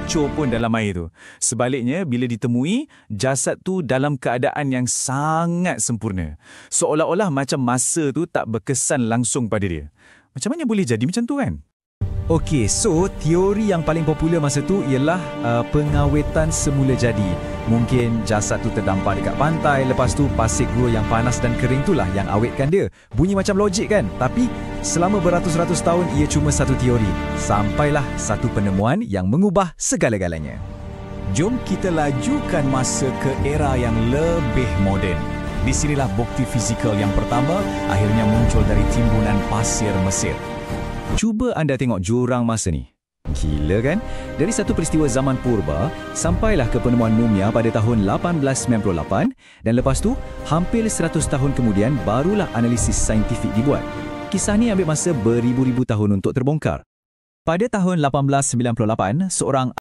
hancur pun dalam air tu. Sebaliknya, bila ditemui, jasad tu dalam keadaan yang sangat sempurna. Seolah-olah macam masa tu tak berkesan langsung pada dia. Macam mana boleh jadi macam tu kan? Okey, so teori yang paling popular masa tu ialah pengawetan semula jadi. Mungkin jasad tu terdampar dekat pantai, lepas tu pasir gua yang panas dan kering itulah yang awetkan dia. Bunyi macam logik kan? Tapi selama beratus-ratus tahun ia cuma satu teori. Sampailah satu penemuan yang mengubah segala-galanya. Jom kita lajukan masa ke era yang lebih moden. Di sinilah bukti fizikal yang pertama akhirnya muncul dari timbunan pasir Mesir. Cuba anda tengok jurang masa ni. Gila kan? Dari satu peristiwa zaman purba, sampailah ke penemuan mumia pada tahun 1898 dan lepas tu, hampir 100 tahun kemudian barulah analisis saintifik dibuat. Kisah ni ambil masa beribu-ribu tahun untuk terbongkar. Pada tahun 1898, seorang